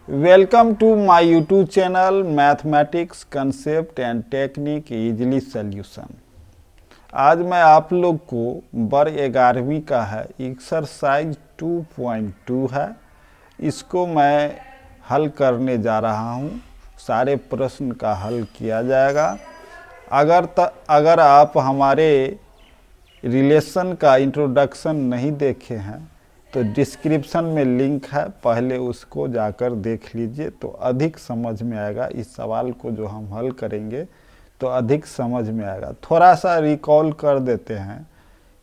Welcome to my YouTube channel mathematics concept and technique easily solution. आज मैं आप लोग को वर्ग 11वीं का है एक्सरसाइज 2.2 है, इसको मैं हल करने जा रहा हूँ। सारे प्रश्न का हल किया जाएगा। अगर आप हमारे रिलेशन का इंट्रोडक्शन नहीं देखे हैं तो डिस्क्रिप्शन में लिंक है, पहले उसको जाकर देख लीजिए तो अधिक समझ में आएगा। इस सवाल को जो हम हल करेंगे तो अधिक समझ में आएगा। थोड़ा सा रिकॉल कर देते हैं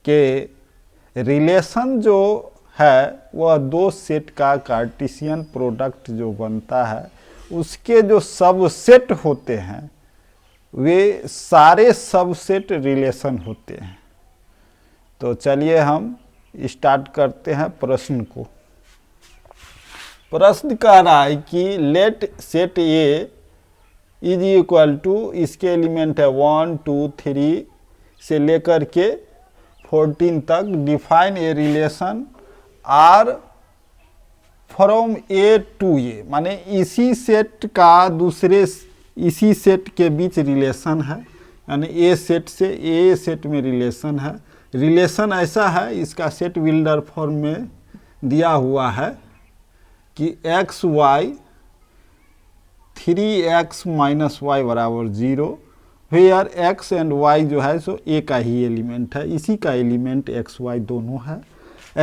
कि रिलेशन जो है वह दो सेट का कार्टेशियन प्रोडक्ट जो बनता है उसके जो सबसेट होते हैं वे सारे सबसेट रिलेशन होते हैं। तो चलिए हम स्टार्ट करते हैं प्रश्न को। प्रश्न कह रहा है कि let set A is equal to, इसके एलिमेंट है 1 2 3 से लेकर के 14 तक। Define A relation R from A to A, माने इसी सेट का दूसरे इसी सेट के बीच रिलेशन है, यानी ए सेट से ए सेट में रिलेशन है। रिलेशन ऐसा है, इसका सेट बिल्डर फॉर्म में दिया हुआ है कि x Y 3x minus y बराबर 0, वेयर एक्स एंड वाई जो है सो ए का ही एलिमेंट है, इसी का एलिमेंट एक्स वाई दोनों है।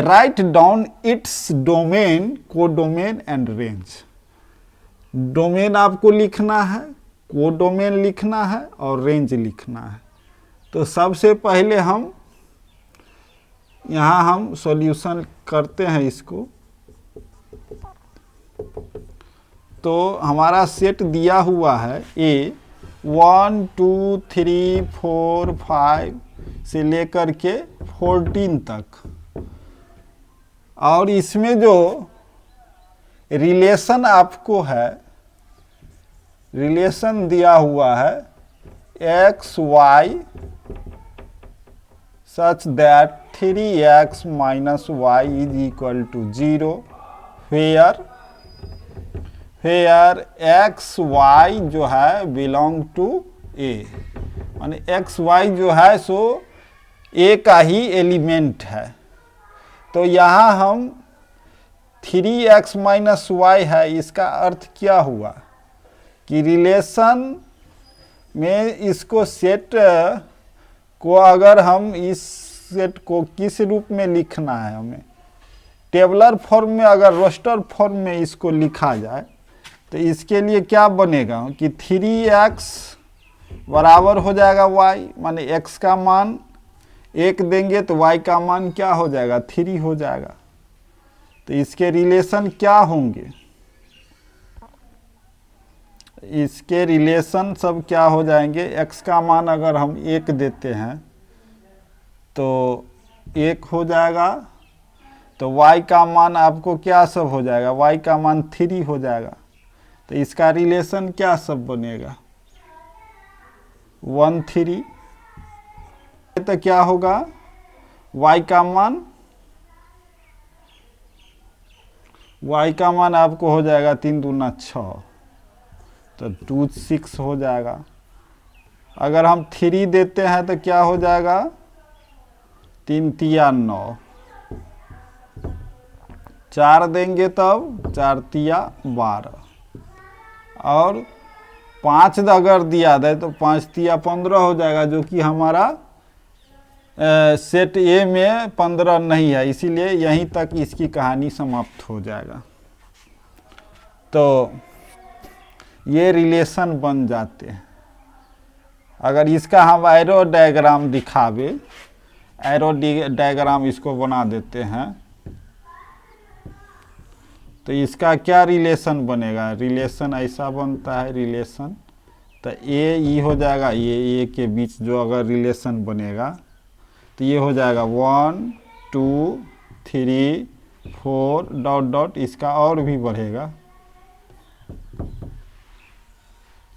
Write down its domain, codomain and range. Domain आपको लिखना है, कोडोमेन लिखना है और रेंज लिखना है। तो सबसे पहले यहाँ हम सॉल्यूशन करते हैं इसको। तो हमारा सेट दिया हुआ है ए 1 2 3 4 5 से लेकर के 14 तक, और इसमें जो रिलेशन आपको है, रिलेशन दिया हुआ है x y such that 3x minus y is equal to 0, where x y जो है belong to a, माने x y जो है सो a का ही एलिमेंट है। तो यहाँ हम 3x माइनस वाई है, इसका अर्थ क्या हुआ कि रिलेशन में इसको सेट को अगर हम इस सेट को किस रूप में लिखना है, हमें टेबलर फॉर्म में, अगर रोस्टर फॉर्म में इसको लिखा जाए तो इसके लिए क्या बनेगा कि 3x बराबर हो जाएगा y, माने x का मान 1 देंगे तो y का मान क्या हो जाएगा 3 हो जाएगा। तो इसके रिलेशन क्या होंगे, इसके रिलेशन सब क्या हो जाएंगे। x का मान अगर हम 1 देते हैं तो 1 हो जाएगा, तो y का मान आपको क्या सब हो जाएगा, y का मान 3 हो जाएगा। तो इसका रिलेशन क्या सब बनेगा 1 3। तो क्या होगा y का मान आपको हो जाएगा 3 दूना 6, तो 2 6 हो जाएगा। अगर हम 3 देते हैं तो क्या हो जाएगा 3 तिया 9, 4 देंगे तब 4 तिया 12, और 5 अगर दिया दे तो 5 तिया 15 हो जाएगा, जो कि हमारा सेट ए में 15 नहीं है, इसीलिए यहीं तक इसकी कहानी समाप्त हो जाएगा। तो ये रिलेशन बन जाते हैं। अगर इसका हम एरो डायग्राम दिखावे, एरो डायग्राम इसको बना देते हैं तो इसका क्या रिलेशन बनेगा, रिलेशन ऐसा बनता है रिलेशन। तो ए ई हो जाएगा, ये ए के बीच जो अगर रिलेशन बनेगा तो ये हो जाएगा 1 2 3 4 डॉट डॉट, इसका और भी बढ़ेगा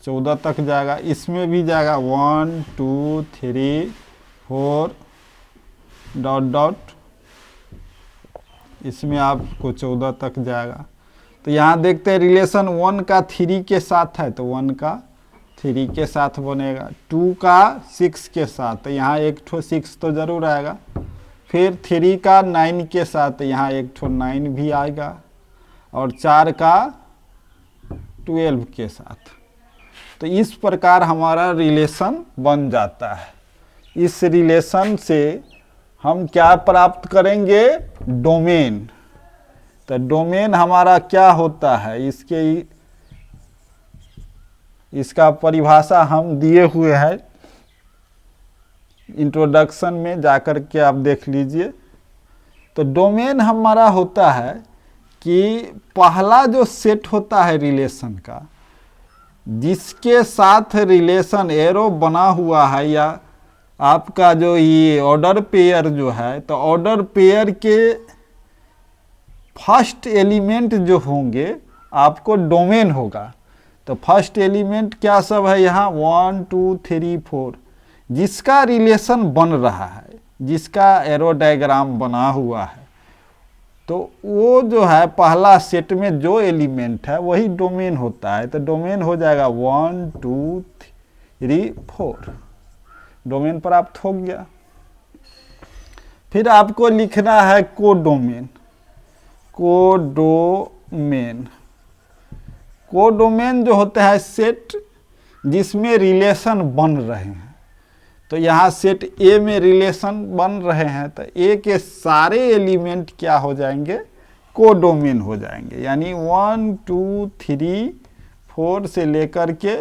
14 तक जाएगा। इसमें भी जाएगा 1 2 3 4 डॉट डॉट, इसमें आपको 14 तक जाएगा। तो यहाँ देखते हैं रिलेशन 1 का 3 के साथ है, तो 1 का 3 के साथ बनेगा, 2 का 6 के साथ, तो यहाँ एक ठो 6 तो ज़रूर आएगा। फिर 3 का 9 के साथ, तो यहाँ एक ठो 9 भी आएगा, और 4 का 12 के साथ। तो इस प्रकार हमारा रिलेशन बन जाता है। इस रिलेशन से हम क्या प्राप्त करेंगे? डोमेन। तो डोमेन हमारा क्या होता है, इसका परिभाषा हम दिए हुए हैं इंट्रोडक्शन में, जाकर के आप देख लीजिए। तो डोमेन हमारा होता है कि पहला जो सेट होता है रिलेशन का, जिसके साथ रिलेशन एरो बना हुआ है, या आपका जो ये ऑर्डर पेयर जो है, तो ऑर्डर पेयर के फर्स्ट एलिमेंट जो होंगे आपको डोमेन होगा। तो फर्स्ट एलिमेंट क्या सब है यहाँ? 1 2 3 4, जिसका रिलेशन बन रहा है, जिसका एरो डायग्राम बना हुआ है, तो वो जो है पहला सेट में जो एलिमेंट है वही डोमेन होता है। तो डोमेन हो जाएगा 1 2 3 4, डोमेन प्राप्त हो गया। फिर आपको लिखना है कोडोमेन। कोडोमेन, कोडोमेन जो होता है सेट जिसमें रिलेशन बन रहे हैं। तो यहाँ सेट ए में रिलेशन बन रहे हैं, तो ए के सारे एलिमेंट क्या हो जाएंगे? कोडोमेन हो जाएंगे। यानी 1 2 3 4 से लेकर के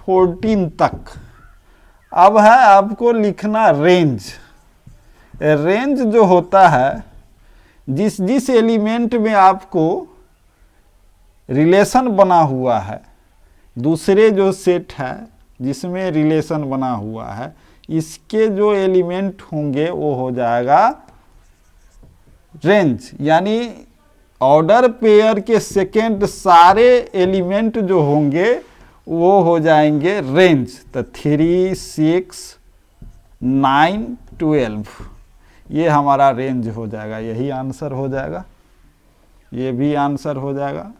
14 तक। अब है आपको लिखना रेंज। रेंज जो होता है, जिस एलिमेंट में आपको रिलेशन बना हुआ है, दूसरे जो सेट है जिसमें रिलेशन बना हुआ है, इसके जो एलिमेंट होंगे वो हो जाएगा रेंज। यानी ऑर्डर पेयर के सेकेंड सारे एलिमेंट जो होंगे वो हो जाएंगे रेंज। तो 3 6 9 12, ये हमारा रेंज हो जाएगा। यही आंसर हो जाएगा, ये भी आंसर हो जाएगा,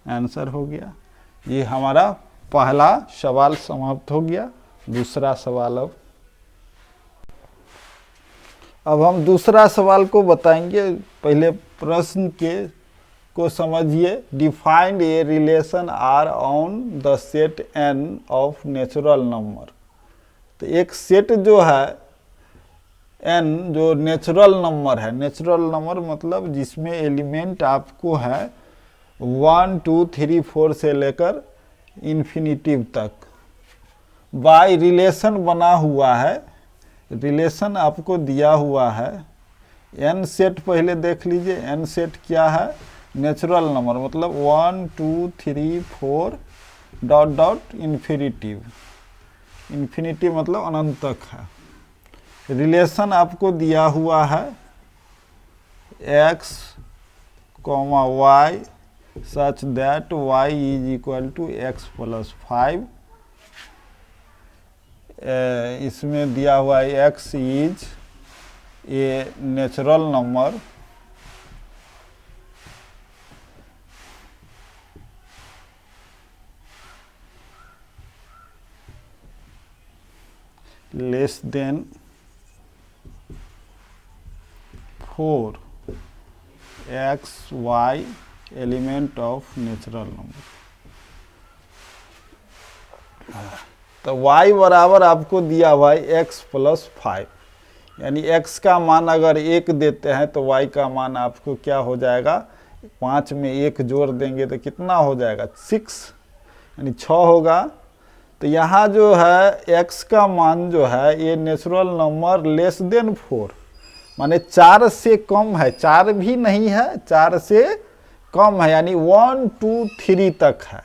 आंसर हो गया। ये हमारा पहला सवाल समाप्त हो गया। दूसरा सवाल अब हम दूसरा सवाल को बताएंगे। पहले प्रश्न को समझिए। Defined a relation R on the set N of natural number. तो एक सेट जो है एन, जो नेचुरल नंबर है, नेचुरल नंबर मतलब जिसमें एलिमेंट आपको है 1 2 3 4 से लेकर इन्फिनिटिव तक, बाय रिलेशन बना हुआ है, रिलेशन आपको दिया हुआ है। एन सेट पहले देख लीजिए। एन सेट क्या है? नेचुरल नंबर, मतलब 1 2 3 4 डॉट डॉट इन्फिनिटिव। इन्फिनिटिव मतलब अनंत तक है। रिलेशन आपको दिया हुआ है x, y such that y is equal to x plus 5। इसमें दिया हुआ है x is a natural number less than 4 x y element of natural number. तो y बराबर आपको दिया हुआ है x प्लस 5, यानी x का मान अगर 1 देते हैं तो y का मान आपको क्या हो जाएगा? 5 में 1 जोड़ देंगे तो कितना हो जाएगा? 6, यानी 6 होगा। तो यहाँ जो है x का मान जो है ये नेचुरल नंबर लेस देन 4, माने 4 से कम है, 4 भी नहीं है, 4 से कम है, यानी 1 2 3 तक है।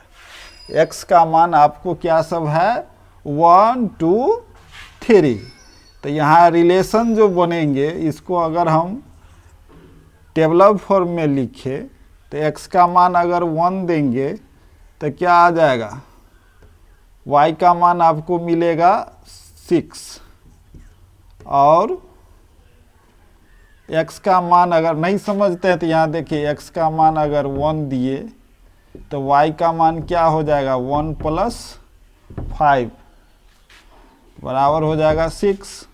x का मान आपको क्या सब है? 1 2 3। तो यहाँ रिलेशन जो बनेंगे, इसको अगर हम टेबलर फॉर्म में लिखे तो x का मान अगर 1 देंगे तो क्या आ जाएगा? y का मान आपको मिलेगा 6, और x का मान अगर नहीं समझते हैं तो यहाँ देखिए x का मान अगर 1 दिए तो y का मान क्या हो जाएगा 1 + 5 बराबर हो जाएगा 6।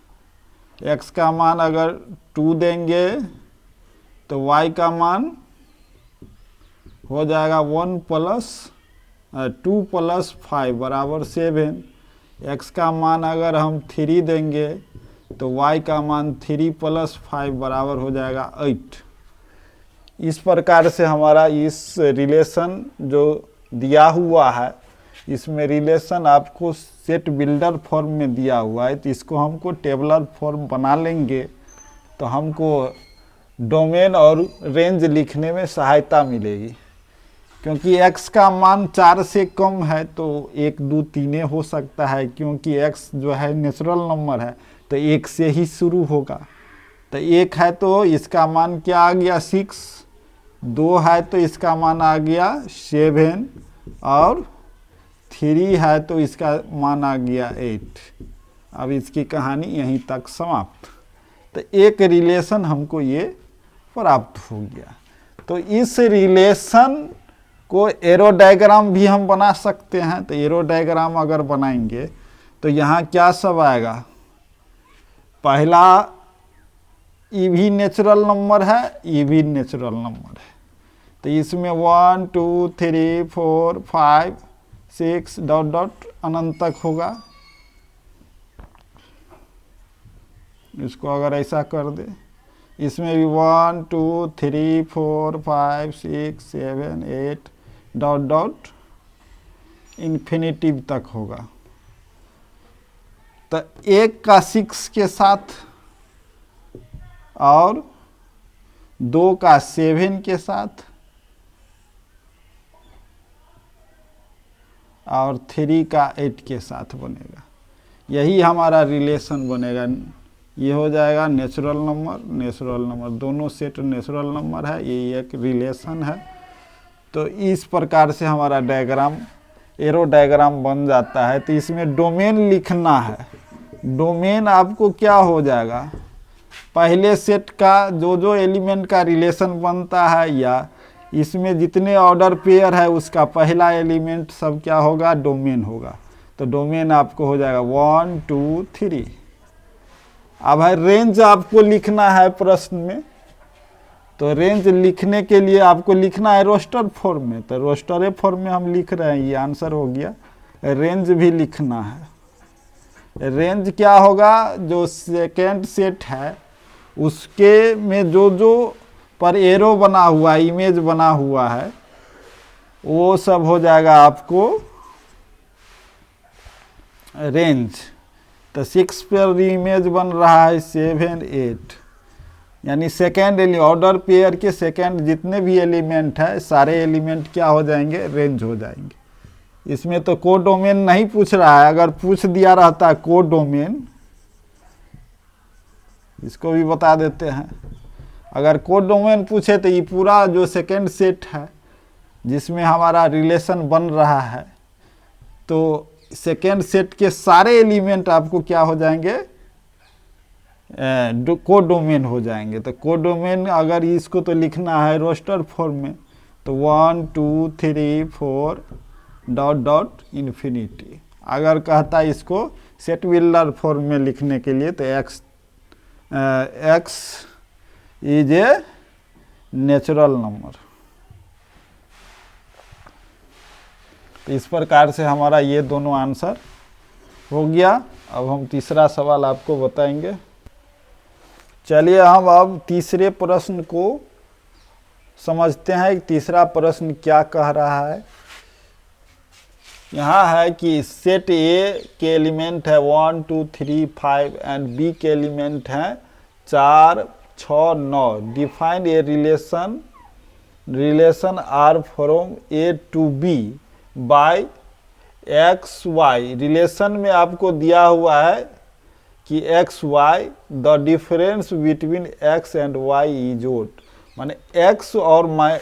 x का मान अगर 2 देंगे तो y का मान हो जाएगा 2 + 5 बराबर 7। x का मान अगर हम 3 देंगे तो y का मान 3 + 5 बराबर हो जाएगा 8। इस प्रकार से हमारा इस रिलेशन जो दिया हुआ है, इसमें रिलेशन आपको सेट बिल्डर फॉर्म में दिया हुआ है, तो इसको हमको टेबलर फॉर्म बना लेंगे तो हमको डोमेन और रेंज लिखने में सहायता मिलेगी। क्योंकि x का मान 4 से कम है तो 1 2 3 हो सकता है, क्योंकि x जो है नेचुरल नंबर है तो 1 से ही शुरू होगा। तो 1 है तो इसका मान क्या आ गया 6, 2 है तो इसका मान आ गया 7 और 3 है तो इसका मान आ गया 8। अब इसकी कहानी यहीं तक समाप्त। तो एक रिलेशन हमको ये प्राप्त हो गया। तो इस रिलेशन को एरो डायग्राम भी हम बना सकते हैं। तो एरो डायग्राम अगर बनाएंगे तो यहाँ क्या सब आएगा, पहला ई भी नेचुरल नंबर है, ई भी नेचुरल नंबर है। तो इसमें 1 2 3 4 5 6 डॉट डॉट अनंत तक होगा। इसको अगर ऐसा कर दे, इसमें भी 1 2 3 4 5 6 7 8 डॉट डॉट इन्फिनिटिव तक होगा। तो 1 का 6 के साथ और 2 का 7 के साथ और 3 का 8 के साथ बनेगा। यही हमारा रिलेशन बनेगा। ये हो जाएगा नेचुरल नंबर, दोनों सेट नेचुरल नंबर है, ये एक रिलेशन है। तो इस प्रकार से हमारा डायग्राम एरो डायग्राम बन जाता है। तो इसमें डोमेन लिखना है। डोमेन आपको क्या हो जाएगा, पहले सेट का जो एलिमेंट का रिलेशन बनता है या इसमें जितने ऑर्डर पेयर है उसका पहला एलिमेंट सब क्या होगा, डोमेन होगा। तो डोमेन आपको हो जाएगा 1 2 3। अब है रेंज आपको लिखना है प्रश्न में। तो रेंज लिखने के लिए आपको लिखना है रोस्टर फॉर्म में। तो रोस्टर फॉर्म में हम लिख रहे हैं, ये आंसर हो गया। रेंज भी लिखना है। रेंज क्या होगा, जो सेकेंड सेट है उसके में जो पर एरो बना हुआ है, इमेज बना हुआ है, वो सब हो जाएगा आपको रेंज। तो 6 पर इमेज बन रहा है 7 8, यानी सेकेंड ऑर्डर पेयर के सेकेंड जितने भी एलिमेंट है सारे एलिमेंट क्या हो जाएंगे, रेंज हो जाएंगे। इसमें तो कोडोमेन नहीं पूछ रहा है। अगर पूछ दिया रहता कोडोमेन, इसको भी बता देते हैं। अगर कोडोमेन पूछे तो ये पूरा जो सेकेंड सेट है जिसमें हमारा रिलेशन बन रहा है, तो सेकेंड सेट के सारे एलिमेंट आपको क्या हो जाएंगे, कोडोमेन हो जाएंगे। तो कोडोमेन अगर इसको तो लिखना है रोस्टर फॉर्म में, तो 1 2 3 4 डॉट डॉट इन्फिनिटी। अगर कहता है इसको सेट बिल्डर फॉर्म में लिखने के लिए, तो x is a natural number. तो इस प्रकार से हमारा ये दोनों आंसर हो गया। अब हम तीसरा सवाल आपको बताएंगे। चलिए हम अब तीसरे प्रश्न को समझते हैं। तीसरा प्रश्न क्या कह रहा है। यहाँ है कि सेट ए के एलिमेंट है 1 2 3 5 एंड बी के एलिमेंट हैं 4 6 9। Define A relation R from A to B by x y. Relation में आपको दिया हुआ है कि x y, the difference between x and y is odd. माने एक्स और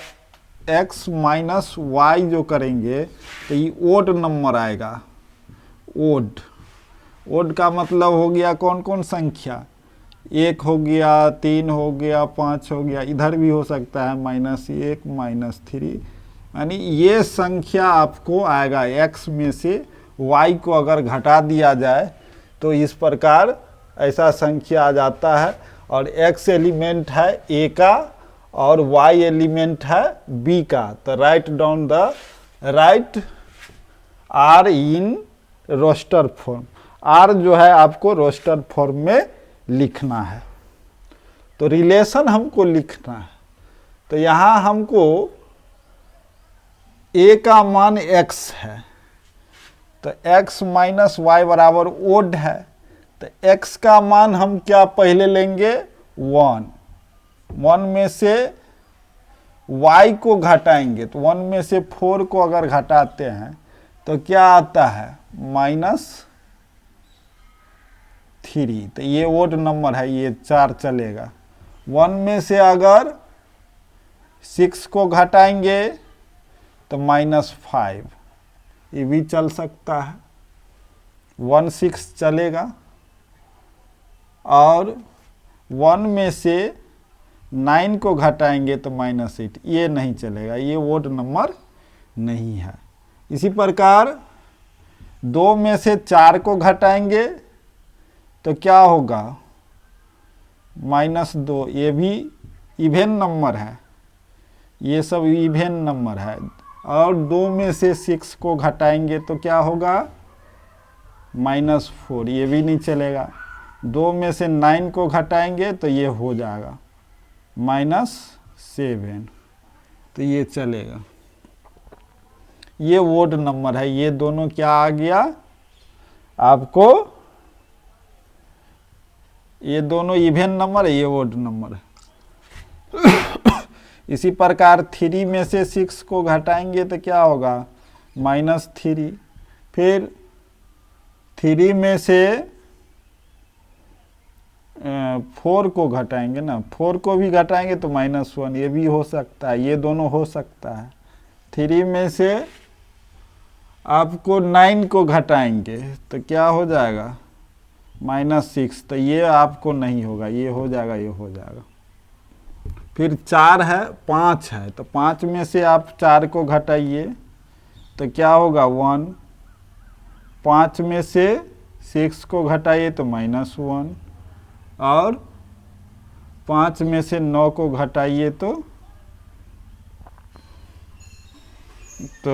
एक्स माइनस वाई जो करेंगे तो ये ओड नंबर आएगा। ओड का मतलब हो गया कौन कौन संख्या, 1 हो गया, 3 हो गया, 5 हो गया, इधर भी हो सकता है -1 -3 यानी ये संख्या आपको आएगा x में से y को अगर घटा दिया जाए तो इस प्रकार ऐसा संख्या आ जाता है, और x एलिमेंट है a का और y एलिमेंट है b का। तो write down the right r in roster form. r जो है आपको रोस्टर फॉर्म में लिखना है। तो रिलेशन हमको लिखना है, तो यहाँ हमको a का मान x है, तो x माइनस वाई बराबर ओड है। तो x का मान हम क्या पहले लेंगे 1 में से y को घटाएंगे, तो 1 में से 4 को अगर घटाते हैं तो क्या आता है -3। तो ये ओड नंबर है, ये 4 चलेगा। 1 में से अगर 6 को घटाएंगे तो -5, ये भी चल सकता है, 1 6 चलेगा। और 1 में से 9 को घटाएंगे तो -8, ये नहीं चलेगा, ये ओड नंबर नहीं है। इसी प्रकार 2 में से 4 को घटाएंगे तो क्या होगा -2, ये भी इवेन नंबर है, ये सब इवेन नंबर है। और 2 में से 6 को घटाएंगे तो क्या होगा -4, ये भी नहीं चलेगा। 2 में से 9 को घटाएंगे तो ये हो जाएगा -7, तो ये चलेगा। ये ओड नंबर है, ये दोनों क्या आ गया आपको, ये दोनों इवेन नंबर है, ये ओड नंबर है। इसी प्रकार 3 में से 6 को घटाएंगे तो क्या होगा -3। फिर 3 में से 4 को घटाएंगे ना, 4 को भी घटाएंगे तो -1, ये भी हो सकता है, ये दोनों हो सकता है। 3 में से आपको 9 को घटाएंगे तो क्या हो जाएगा -6, तो ये आपको नहीं होगा, ये हो जाएगा, ये हो जाएगा। फिर 4 है, 5 है, तो 5 में से आप 4 को घटाइए तो क्या होगा 1। 5 में से 6 को घटाइए तो -1, और 5 में से 9 को घटाइए तो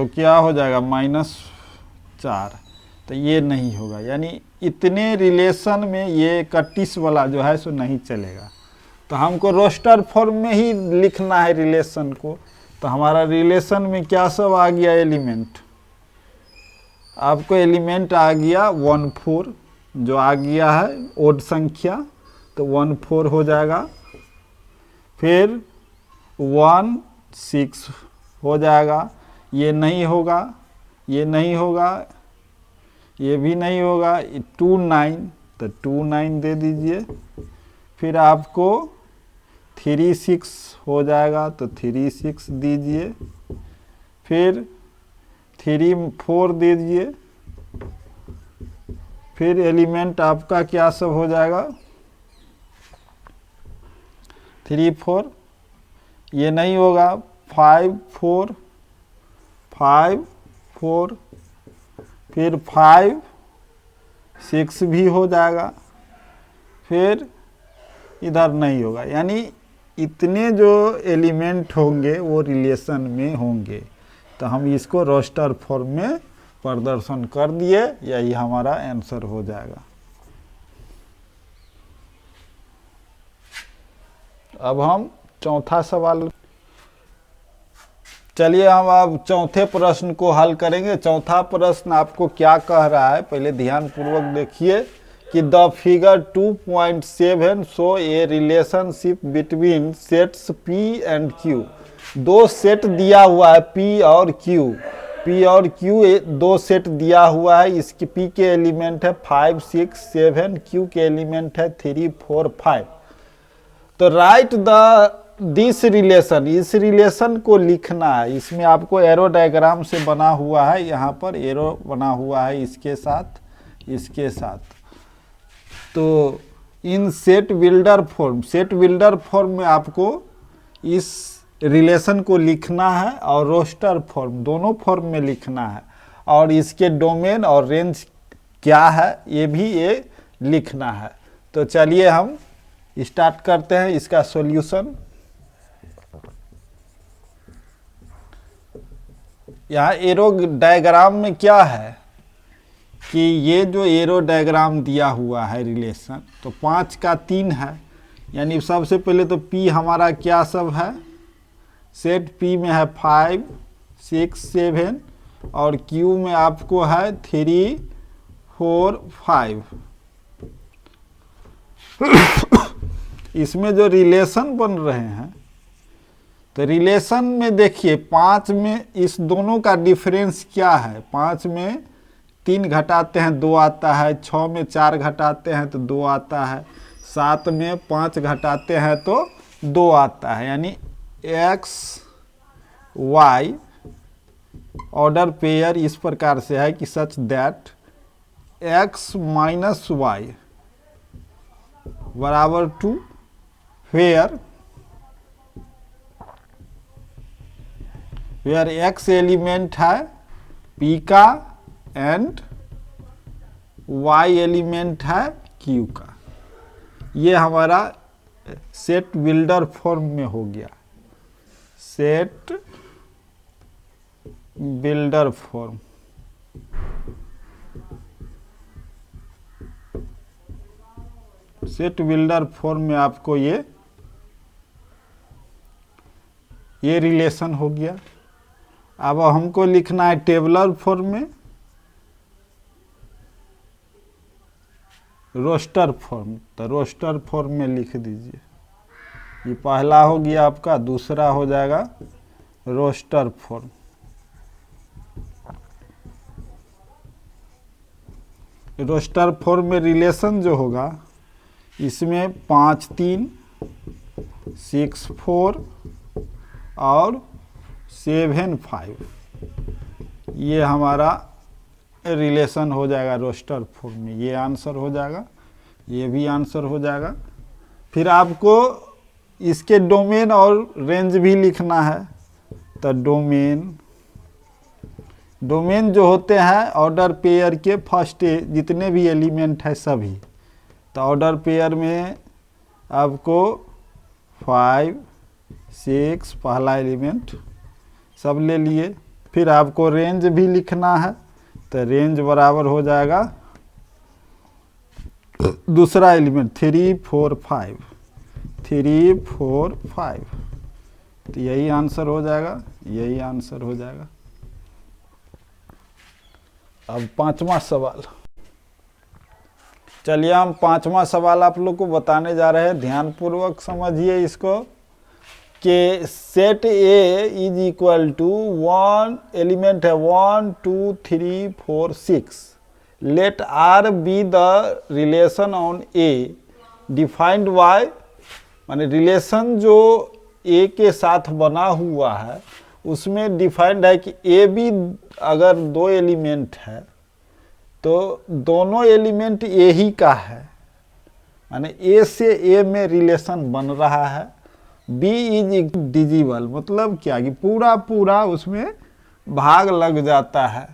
क्या हो जाएगा -4, तो ये नहीं होगा। यानी इतने रिलेशन में ये 31 वाला जो है सो नहीं चलेगा। तो हमको रोस्टर फॉर्म में ही लिखना है रिलेशन को। तो हमारा रिलेशन में क्या सब आ गया एलिमेंट, आपको एलिमेंट आ गया 1 4, जो आ गया है ओड संख्या, तो 1 4 हो जाएगा। फिर 1 6 हो जाएगा, ये नहीं होगा, ये नहीं होगा, ये भी नहीं होगा। 2 9, तो 2 9 दे दीजिए। फिर आपको 3 6 हो जाएगा, तो 3 6 दीजिए। फिर 3 4 दीजिए। फिर एलिमेंट आपका क्या सब हो जाएगा 3 4, ये नहीं होगा 5 4 5 4, फिर 5 6 भी हो जाएगा। फिर इधर नहीं होगा। यानी इतने जो एलिमेंट होंगे वो रिलेशन में होंगे। तो हम इसको रोस्टर फॉर्म में प्रदर्शन कर दिए, यही हमारा आंसर हो जाएगा। अब हम चौथा सवाल, चलिए हम अब चौथे प्रश्न को हल करेंगे। चौथा प्रश्न आपको क्या कह रहा है, पहले ध्यान पूर्वक देखिए कि the figure 2.7 show A relationship between sets P and Q। दो सेट दिया हुआ है P और Q, P और Q दो सेट दिया हुआ है। इसके P के एलिमेंट है 5 6 7, Q के एलिमेंट है 3 4 5। तो राइट दिस रिलेशन, इस रिलेशन को लिखना है। इसमें आपको एरो डायग्राम से बना हुआ है, यहाँ पर एरो बना हुआ है इसके साथ, इसके साथ। तो इन set builder form, set builder form में आपको इस रिलेशन को लिखना है और रोस्टर फॉर्म, दोनों फॉर्म में लिखना है, और इसके डोमेन और रेंज क्या है ये भी ये लिखना है। तो चलिए हम स्टार्ट करते हैं इसका सॉल्यूशन। यहाँ एरो डायग्राम में क्या है कि ये जो एरो डायग्राम दिया हुआ है रिलेशन, तो 5 का 3 है, यानी सबसे पहले तो P हमारा क्या सब है, सेट P में है 5 6 7 और Q में आपको है 3 4 5। इसमें जो रिलेशन बन रहे हैं, तो रिलेशन में देखिए 5 में इस दोनों का डिफरेंस क्या है, 5 में 3 घटाते हैं 2 आता है, 6 में 4 घटाते हैं तो 2 आता है, 7 में 5 घटाते हैं तो 2 आता है, यानी एक्स वाई ऑर्डर पेयर इस प्रकार से है कि such that x minus y बराबर टू वेयर एक्स एलिमेंट है P का एंड Y एलिमेंट है Q का। ये हमारा सेट बिल्डर फॉर्म में हो गया, set builder form. Set builder form में आपको ये रिलेशन हो गया। अब हमको लिखना है टेबलर फॉर्म में, रोस्टर फॉर्म। तो रोस्टर फॉर्म में लिख दीजिए, ये पहला हो गया आपका, दूसरा हो जाएगा रोस्टर फॉर्म। रोस्टर फॉर्म में रिलेशन जो होगा, इसमें 5 3 6 4 और 7 5, ये हमारा रिलेशन हो जाएगा रोस्टर फॉर्म में। ये आंसर हो जाएगा, ये भी आंसर हो जाएगा। फिर आपको इसके डोमेन और रेंज भी लिखना है। तो डोमेन जो होते हैं ऑर्डर पेयर के फर्स्ट जितने भी एलिमेंट है सभी। तो ऑर्डर पेयर में आपको 5 6 पहला एलिमेंट सब ले लिए। फिर आपको रेंज भी लिखना है, तो रेंज बराबर हो जाएगा दूसरा एलिमेंट 3 4 5 3 4 5। तो यही आंसर हो जाएगा, यही आंसर हो जाएगा। अब 5वां सवाल, चलिए हम 5वां सवाल आप लोग को बताने जा रहे हैं, ध्यानपूर्वक समझिए इसको कि set A is equal to 1 element है 1 2 3 4 6, let R be the relation on A defined by, माने रिलेशन जो ए के साथ बना हुआ है उसमें डिफाइंड है कि ए बी अगर 2 एलिमेंट है तो दोनों एलिमेंट ए ही का है, माने ए से ए में रिलेशन बन रहा है। बी इज डिजिबल, मतलब क्या कि पूरा उसमें भाग लग जाता है।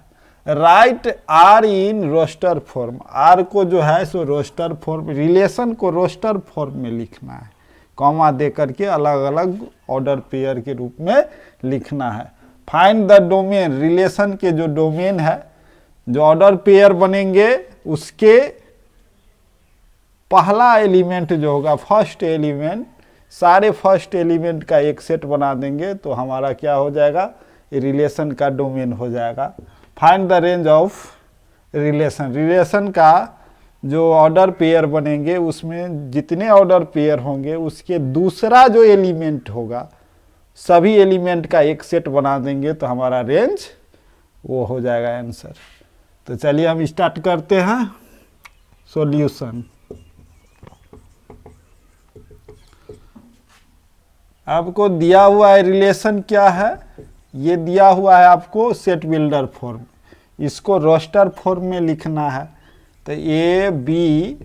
Write R in roster form, R को जो है सो रोस्टर फॉर्म, रिलेशन को रोस्टर फॉर्म में लिखना है, कॉमा दे करके अलग अलग ऑर्डर पेयर के रूप में लिखना है। फाइंड द डोमेन, रिलेशन के जो डोमेन है, जो ऑर्डर पेयर बनेंगे उसके पहला एलिमेंट जो होगा फर्स्ट एलिमेंट, सारे फर्स्ट एलिमेंट का एक सेट बना देंगे तो हमारा क्या हो जाएगा, रिलेशन का डोमेन हो जाएगा। Find the range of relation, relation का जो ऑर्डर पेयर बनेंगे उसमें जितने ऑर्डर पेयर होंगे उसके दूसरा जो एलिमेंट होगा सभी एलिमेंट का एक सेट बना देंगे तो हमारा रेंज वो हो जाएगा आंसर। तो चलिए हम स्टार्ट करते हैं सॉल्यूशन। आपको दिया हुआ है रिलेशन क्या है, ये दिया हुआ है आपको सेट बिल्डर फॉर्म, इसको रोस्टर फॉर्म में लिखना है। तो A B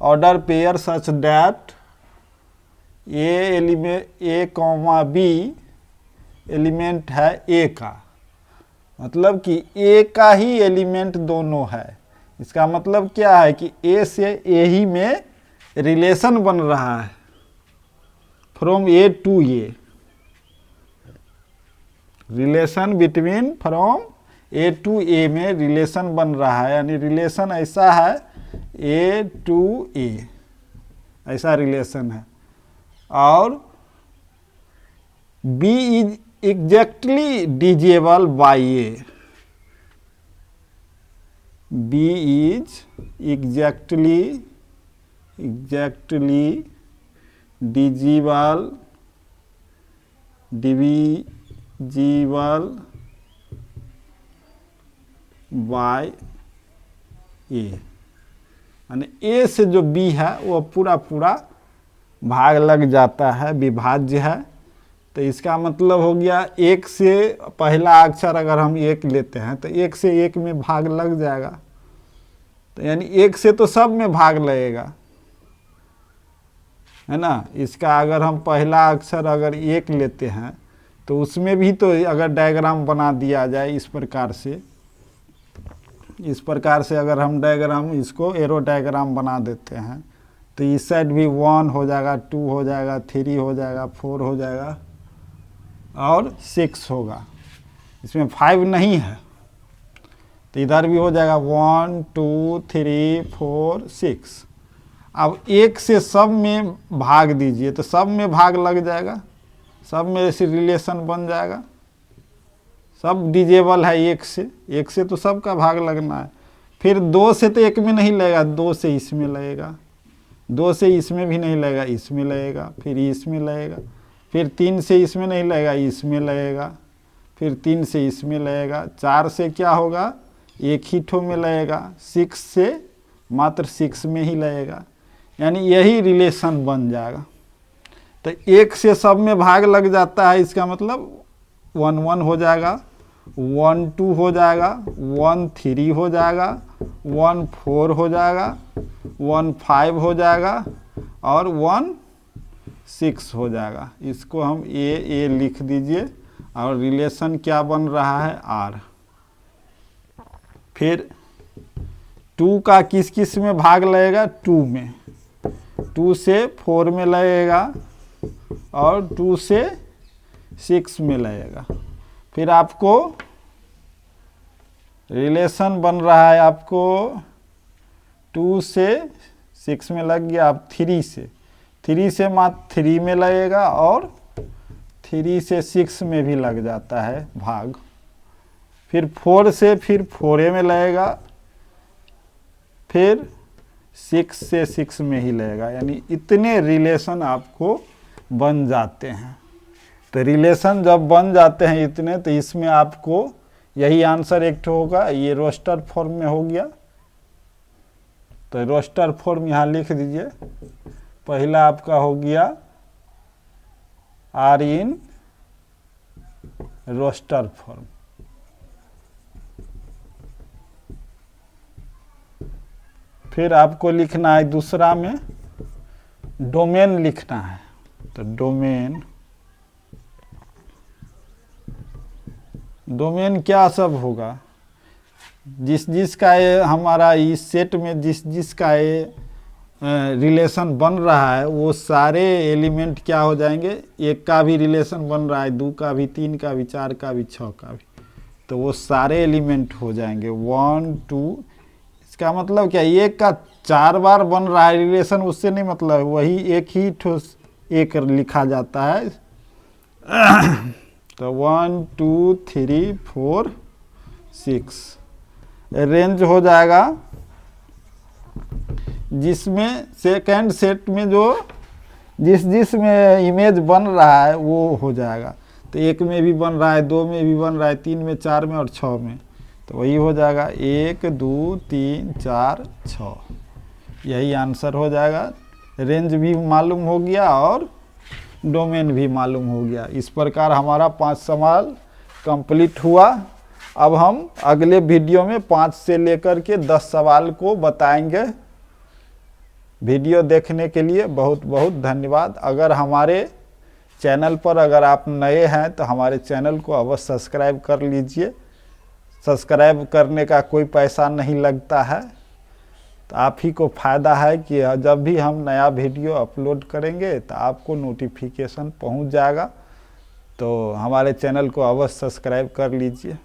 order pair such that A comma B element है ए का, मतलब कि ए का ही एलिमेंट दोनों है। इसका मतलब क्या है कि ए से ए ही में रिलेशन बन रहा है, from A to A, relation between from A to A में रिलेशन बन रहा है। यानी रिलेशन ऐसा है ए टू ए, ऐसा रिलेशन है। और B is exactly divisible by A, B is exactly divisible by A, यानी ए से जो बी है वो पूरा पूरा भाग लग जाता है, विभाज्य है। तो इसका मतलब हो गया एक से पहला अक्षर अगर हम एक लेते हैं तो एक से एक में भाग लग जाएगा, तो यानी एक से तो सब में भाग लगेगा, है ना। इसका अगर हम पहला अक्षर अगर एक लेते हैं तो उसमें भी तो अगर डायग्राम बना दिया जाए इस प्रकार से अगर हम डायग्राम इसको एरो डायग्राम बना देते हैं तो इस साइड भी 1 हो जाएगा, 2 हो जाएगा, 3 हो जाएगा, 4 हो जाएगा और 6 होगा। इसमें 5 नहीं है तो इधर भी हो जाएगा 1 2 3 4 6। अब एक से सब में भाग दीजिए तो सब में भाग लग जाएगा, सब में ऐसे रिलेशन बन जाएगा, सब डिविजिबल है एक से तो सबका भाग लगना है। फिर 2 से तो एक में नहीं लगेगा, 2 से इसमें लगेगा, 2 से इसमें भी नहीं लगेगा, इसमें लगेगा, फिर इसमें लगेगा, फिर 3 से इसमें नहीं लगेगा, इसमें लगेगा, फिर 3 से इसमें लगेगा, 4 से क्या होगा एक ही ठो में लगेगा, 6 से मात्र 6 में ही लगेगा, यानी यही रिलेशन बन जाएगा। तो एक से सब में भाग लग जाता है, इसका मतलब 1 1 हो जाएगा, 1 2 हो जाएगा, 1 3 हो जाएगा, 1 4 हो जाएगा, 1 5 हो जाएगा और 1 6 हो जाएगा। इसको हम ए लिख दीजिए और रिलेशन क्या बन रहा है आर। फिर 2 का किस किस में भाग लगेगा, 2 में, 2 से 4 में लगेगा और 2 से 6 में लगेगा। फिर आपको रिलेशन बन रहा है, आपको 2 से 6 में लग गया, अब 3 से मात्र 3 में लगेगा और 3 से 6 में भी लग जाता है भाग। फिर 4 से फिर 4 में लगेगा, फिर 6 से 6 में ही लगेगा, यानी इतने रिलेशन आपको बन जाते हैं। तो रिलेशन जब बन जाते हैं इतने, तो इसमें आपको यही आंसर एक ठो होगा, ये रोस्टर फॉर्म में हो गया। तो रोस्टर फॉर्म यहाँ लिख दीजिए। पहला आपका हो गया आर इन रोस्टर फॉर्म, फिर आपको लिखना है दूसरा में डोमेन लिखना है। तो डोमेन क्या सब होगा, जिसका ये हमारा इस सेट में जिसका ये रिलेशन बन रहा है वो सारे एलिमेंट क्या हो जाएंगे, 1 का भी रिलेशन बन रहा है, 2 का भी, 3 का भी, 4 का भी, 6 का भी, तो वो सारे एलिमेंट हो जाएंगे 1 2। इसका मतलब क्या, 1 का 4 बार बन रहा है रिलेशन, उससे नहीं मतलब, वही एक ही ठोस एक लिखा जाता है। तो 1 2 3 4 6 रेंज हो जाएगा, जिसमें सेकंड सेट में जो जिस में इमेज बन रहा है वो हो जाएगा। तो 1 में भी बन रहा है, 2 में भी बन रहा है, 3 में, 4 में और 6 में, तो वही हो जाएगा 1 2 3 4 6, यही आंसर हो जाएगा। रेंज भी मालूम हो गया और डोमेन भी मालूम हो गया। इस प्रकार हमारा 5 सवाल कंप्लीट हुआ। अब हम अगले वीडियो में 5 से लेकर के 10 सवाल को बताएंगे। वीडियो देखने के लिए बहुत बहुत धन्यवाद। अगर हमारे चैनल पर अगर आप नए हैं तो हमारे चैनल को अवश्य सब्सक्राइब कर लीजिए। सब्सक्राइब करने का कोई पैसा नहीं लगता है, तो आप ही को फ़ायदा है कि जब भी हम नया वीडियो अपलोड करेंगे तो आपको नोटिफिकेशन पहुंच जाएगा। तो हमारे चैनल को अवश्य सब्सक्राइब कर लीजिए।